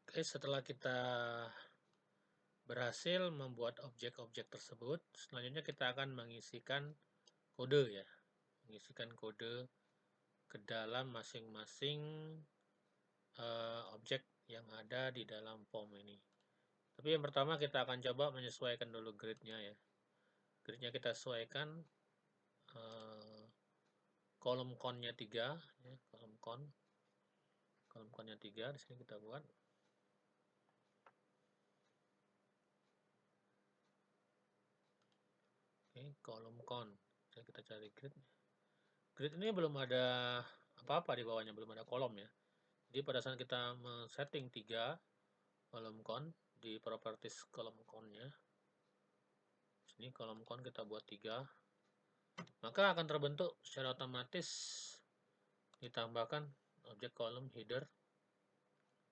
Oke, setelah kita berhasil membuat objek-objek tersebut, selanjutnya kita akan mengisikan kode ya. Mengisikan kode ke dalam masing-masing objek yang ada di dalam form ini. Tapi yang pertama kita akan coba menyesuaikan dulu grid-nya ya. Grid-nya kita sesuaikan kolom count-nya 3 ya, kolom count-nya 3 di sini kita buat. Oke, kolom count. Kita cari grid. Grid ini belum ada apa-apa di bawahnya, belum ada kolom ya. Jadi pada saat kita men-setting 3 kolom count di properties kolom count-nya, sini kolom count kita buat 3, maka akan terbentuk secara otomatis ditambahkan objek kolom header,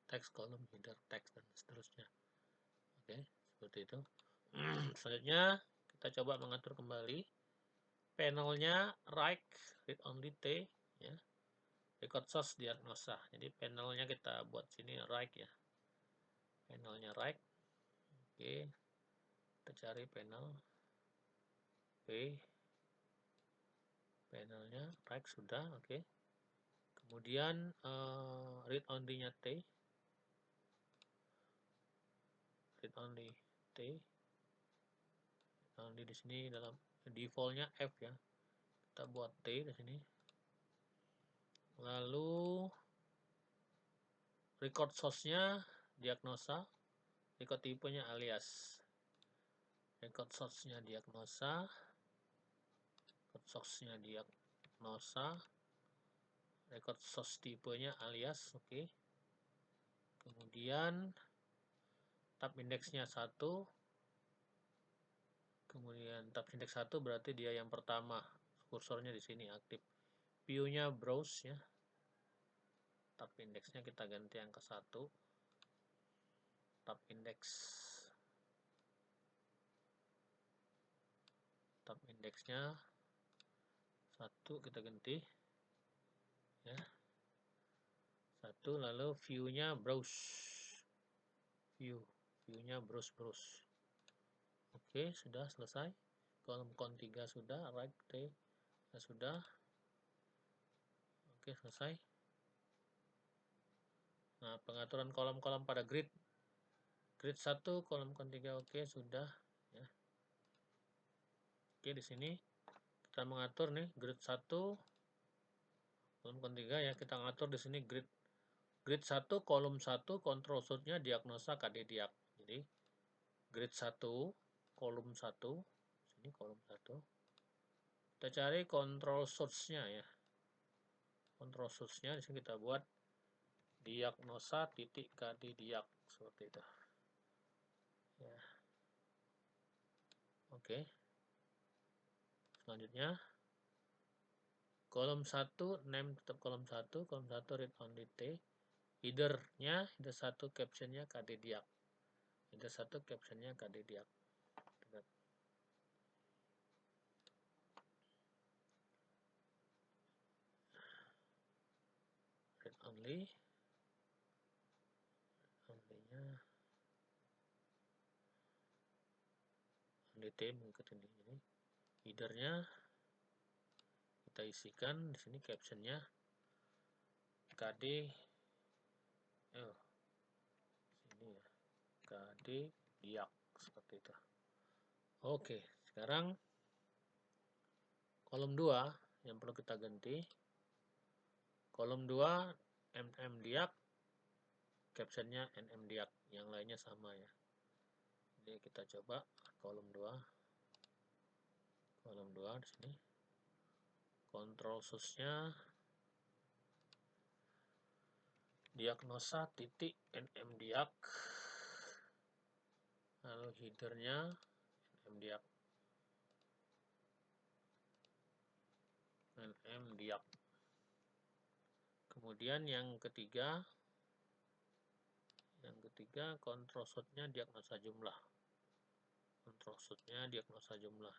text kolom header, text dan seterusnya. Oke, seperti itu. Selanjutnya kita coba mengatur kembali panelnya right read only T ya. Record source diagnosa. Jadi panelnya kita buat sini right ya. Panelnya right. Oke. Kita cari panel P. Panelnya right sudah, oke. Kemudian read only-nya T. Read only T. Read only di sini dalam default-nya F ya. Kita buat T di sini. Lalu record source-nya diagnosa. Record tipenya alias. Record source-nya diagnosa. Record source-nya diagnosa. Record source tipenya alias, oke. Kemudian tab index-nya 1. Kemudian tab index 1 berarti dia yang pertama. Kursornya di sini aktif. View-nya browse ya. Tab index-nya kita ganti yang ke 1. Tab index. Tab index-nya 1 kita ganti ya. 1 lalu view-nya browse. View-nya browse. Oke, sudah selesai. Kolom count 3 sudah, right T sudah. Oke, selesai. Nah, pengaturan kolom-kolom pada grid. Grid 1 kolom count 3 oke, sudah ya. Oke, di sini kita mengatur nih grid 1 kolom count 3 ya, kita ngatur di sini grid 1 kolom 1 control source-nya diagnosa KD diag. Jadi grid 1 kolom 1 sini kolom 1. Kita cari control source-nya ya. Control source-nya di sini kita buat diagnosa titik KD diag seperti itu. Ya. Oke. Selanjutnya kolom 1 name tetap kolom 1 read only T. Header-nya header 1 caption-nya KD diag. Header 1 caption-nya KD diag. Read only nya only T mengikuti ini. Header-nya kita isikan di sini caption-nya KD sini ya. KD diag seperti itu. Oke, sekarang kolom 2 yang perlu kita ganti. Kolom 2 mm diag, captionnya nm diag, yang lainnya sama ya. Jadi kita coba kolom 2 di sini. Control source-nya diagnosa titik nm diag. Lalu header-nya nm diag. nm diag. Kemudian yang ketiga control source-nya diagnosa jumlah. Control source-nya diagnosa jumlah.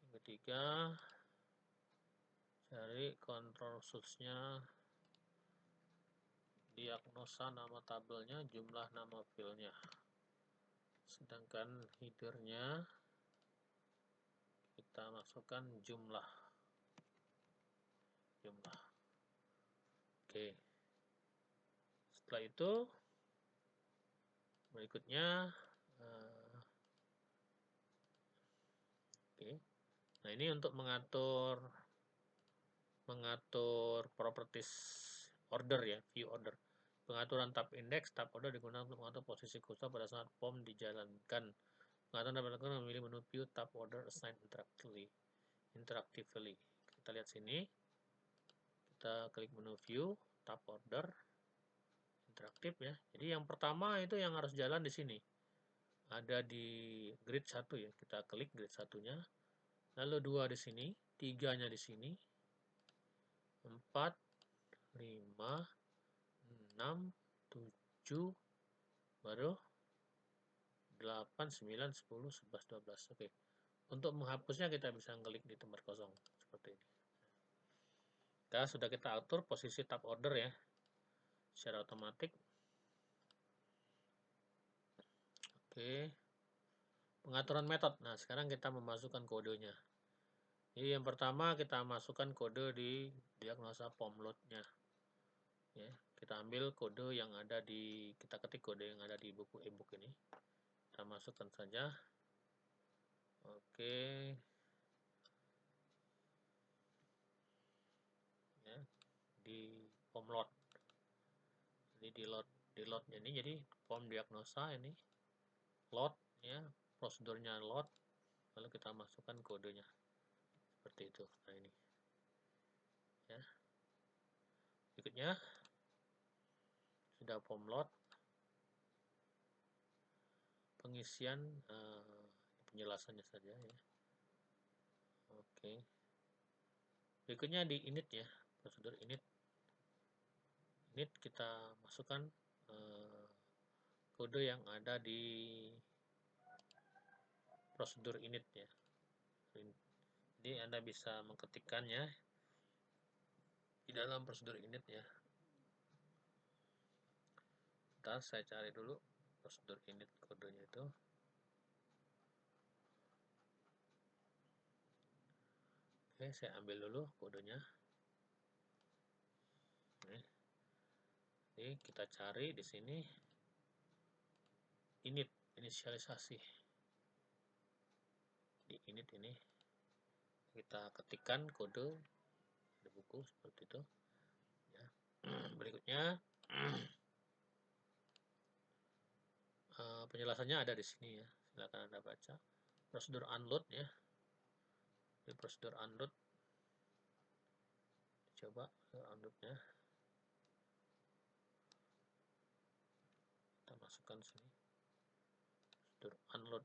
Yang ketiga cari control source-nya diagnosa nama tabelnya, jumlah nama filenya. Sedangkan headernya kita masukkan jumlah. Oke. Setelah itu berikutnya oke. Nah, ini untuk mengatur properties order ya, view order. Pengaturan tab index, tab order digunakan untuk mengatur posisi kursor pada saat form dijalankan. Pengaturan dapat dilakukan memilih menu view tab order assign interactively. Kita lihat sini. Kita klik menu view tab order interaktif ya. Jadi yang pertama itu yang harus jalan di sini. Ada di grid 1 ya. Kita klik grid 1-nya. Lalu 2 di sini, 3-nya di sini. 4, 5, 6, 7, baru 8, 9, 10, 11, 12. Oke. Untuk menghapusnya kita bisa klik di tempat kosong seperti ini. Sudah kita atur posisi tab order ya secara otomatis. Oke. Pengaturan metode. Nah, sekarang kita memasukkan kodenya. Jadi yang pertama kita masukkan kode di diagnosa form load-nya. Ya, kita ambil kode yang ada di, kita ketik kode yang ada di buku e-book ini. Kita masukkan saja. Oke. Ya, di form load. Jadi di load-nya ini jadi form diagnosa ini load ya, prosedurnya load, lalu kita masukkan kodenya. Seperti itu. Nah, ini. Ya. Berikutnya sudah form load, pengisian penjelasannya saja ya. Oke. Berikutnya di init ya, prosedur init. Init kita masukkan kode yang ada di prosedur init ya. Jadi Anda bisa mengetikkannya di dalam prosedur init ya. Ntar saya cari dulu prosedur init kodenya itu. Oke, saya ambil dulu kodenya. Jadi kita cari di sini init, inisialisasi. Di init ini kita ketikkan kode di buku seperti itu. Ya. Berikutnya penjelasannya ada di sini ya. Silakan Anda baca. Prosedur unload ya. Di prosedur unload, coba unloadnya. Kita masukkan sini. Prosedur unload.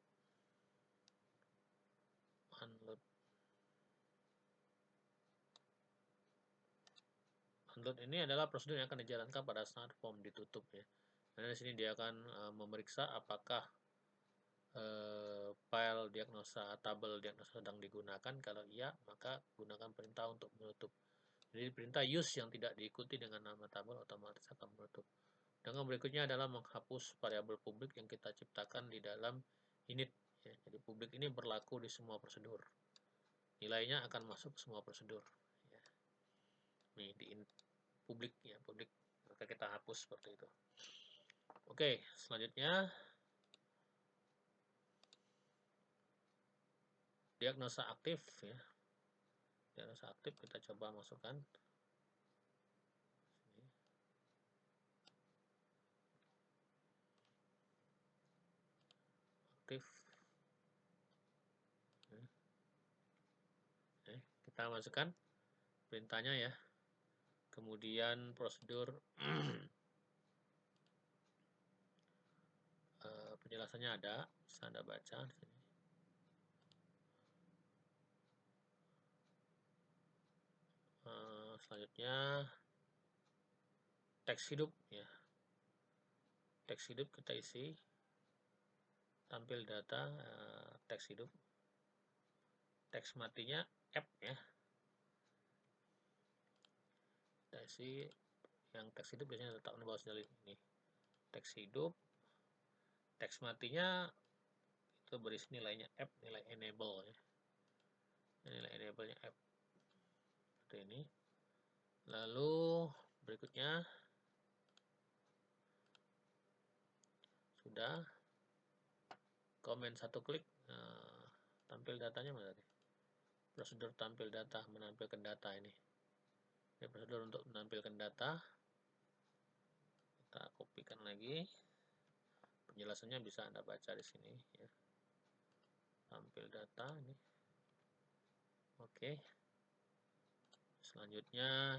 Unload ini adalah prosedur yang akan dijalankan pada saat form ditutup ya. Karena di sini dia akan memeriksa apakah file diagnosa, tabel diagnosa sedang digunakan. Kalau iya, maka gunakan perintah untuk menutup. Jadi perintah use yang tidak diikuti dengan nama tabel otomatis akan menutup. Dengan berikutnya adalah menghapus variabel publik yang kita ciptakan di dalam init. Ya, jadi publik ini berlaku di semua prosedur. Nilainya akan masuk ke semua prosedur. Ya. Nih di init publik ya, publik. Maka kita hapus seperti itu. Oke, selanjutnya diagnosa aktif ya. Diagnosa aktif kita coba masukkan. Aktif. Kita masukkan perintahnya ya. Kemudian prosedur penjelasannya ada, bisa Anda baca di sini. Selanjutnya teks hidup ya. Teks hidup kita isi. Tampil data teks hidup. Teks matinya app ya. Kita isi Yang teks hidup biasanya letak di bawah sendal ini. Teks hidup, teks matinya itu berisi nilainya app, nilai enable ya. Nilai enable-nya app. Seperti ini. Lalu berikutnya sudah komen satu klik. Nah, tampil datanya mana tadi? Prosedur tampil data, menampilkan data ini. Ini prosedur untuk menampilkan data. Kita kopikan lagi. Penjelasannya bisa Anda baca di sini ya. Tampil data ini. Oke. Selanjutnya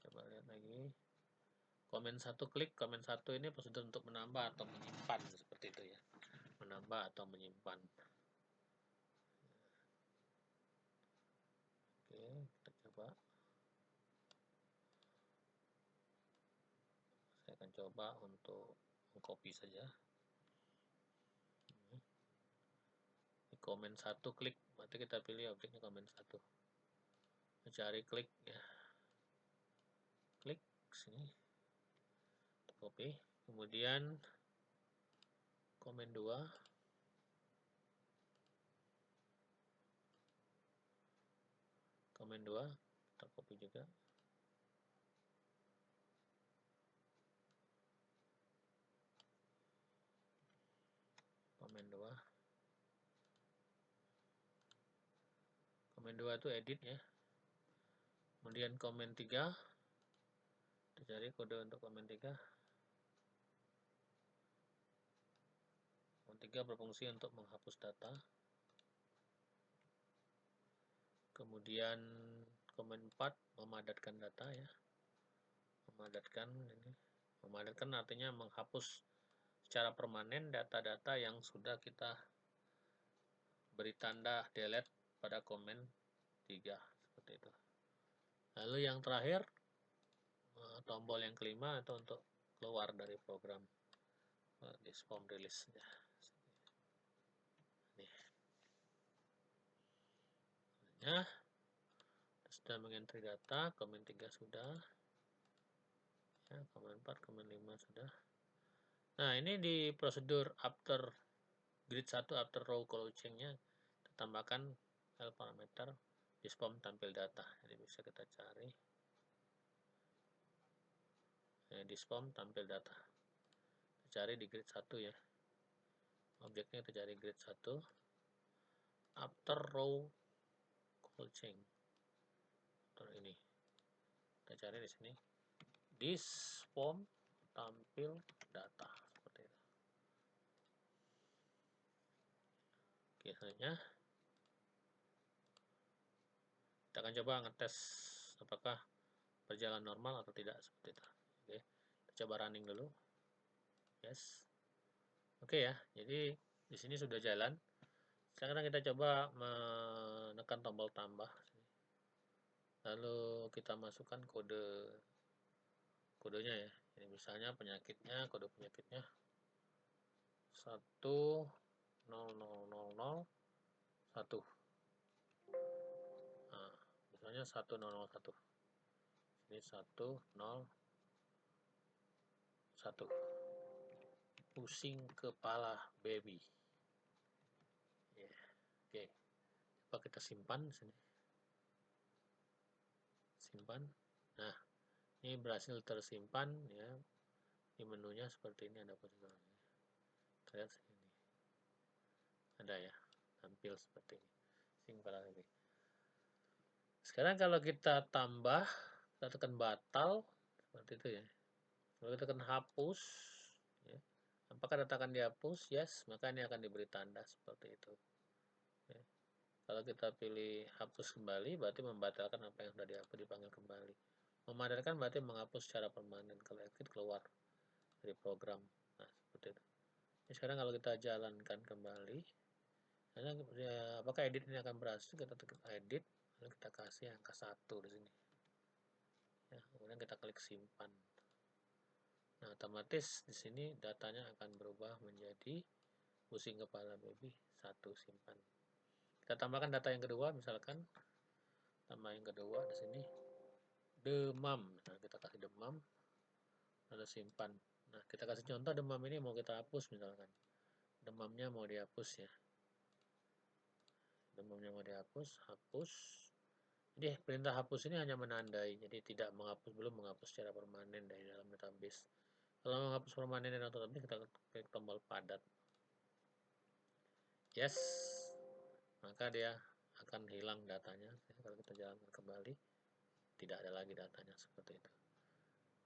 coba lihat lagi. Komen satu klik, komen satu ini prosedur untuk menambah atau menyimpan seperti itu ya. Menambah atau menyimpan. Oke, kita coba. Saya akan coba untuk mengcopy saja. Ini komen satu klik, berarti kita pilih objeknya komen satu. Cari klik ya. Klik sini. Copy. Kemudian komen 2. Komen 2 kita copy juga. Komen 2. Komen 2 itu edit ya. Kemudian komen 3. Kita cari kode untuk komen 3. Komen 3 berfungsi untuk menghapus data. Kemudian komen 4 memadatkan data ya. Memadatkan ini. Memadatkan artinya menghapus secara permanen data-data yang sudah kita beri tanda delete pada komen 3 seperti itu. Lalu yang terakhir tombol yang kelima itu untuk keluar dari program disk-form release ya. Nih. Ya. Sudah mengentry data, komen 3 sudah. Ya, komen 4, komen 5 sudah. Nah, ini di prosedur after grid 1 after row closing-nya kita tambahkan file parameter disk-form tampil data. Jadi bisa kita cari disk-form tampil data. Kita cari di grid 1 ya. Objeknya kita cari grid 1 after row closing. Ini. Kita cari di sini. Disk-form tampil data seperti itu. Oke, selanjutnya kita akan coba ngetes apakah berjalan normal atau tidak seperti itu. Oke, kita coba running dulu. Yes. Oke ya, jadi di sini sudah jalan. Sekarang kita coba menekan tombol tambah. Lalu kita masukkan kodenya ya. Ini misalnya penyakitnya, kode penyakitnya 10001. Nah, misalnya 1001. Ini 101. Pusing kepala baby. Ya, oke. Coba kita simpan di sini. Simpan. Nah, ini berhasil tersimpan ya. Di menunya seperti ini ada posisinya. Lihat sini. Ada ya, tampil seperti ini. Pusing kepala baby. Sekarang kalau kita tambah, kita tekan batal seperti itu ya. Kalau kita tekan hapus, ya, apakah data akan dihapus? Yes, maka ini akan diberi tanda seperti itu. Ya. Kalau kita pilih hapus kembali, berarti membatalkan apa yang sudah dihapus, dipanggil kembali. Memadatkan berarti menghapus secara permanen. Kalau exit keluar dari program. Nah, seperti itu. Jadi sekarang kalau kita jalankan kembali, ya, apakah edit ini akan berhasil? Kita tekan edit, lalu kita kasih angka 1 di sini. Ya, kemudian kita klik simpan. Nah, otomatis di sini datanya akan berubah menjadi pusing kepala baby 1 simpan. Kita tambahkan data yang kedua, misalkan tambah yang kedua di sini demam. Nah, kita kasih demam, lalu simpan. Nah, kita kasih contoh demam ini mau kita hapus misalkan. Demamnya mau dihapus ya. Demamnya mau dihapus, hapus. Jadi perintah hapus ini hanya menandai, jadi tidak menghapus, belum menghapus secara permanen dari dalam database. Kalau menghapus permanen dari database, kita klik tombol padat. Yes, maka dia akan hilang datanya. Kalau kita jalankan kembali, tidak ada lagi datanya seperti itu.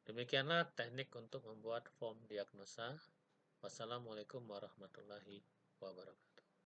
Demikianlah teknik untuk membuat form diagnosa. Wassalamualaikum warahmatullahi wabarakatuh.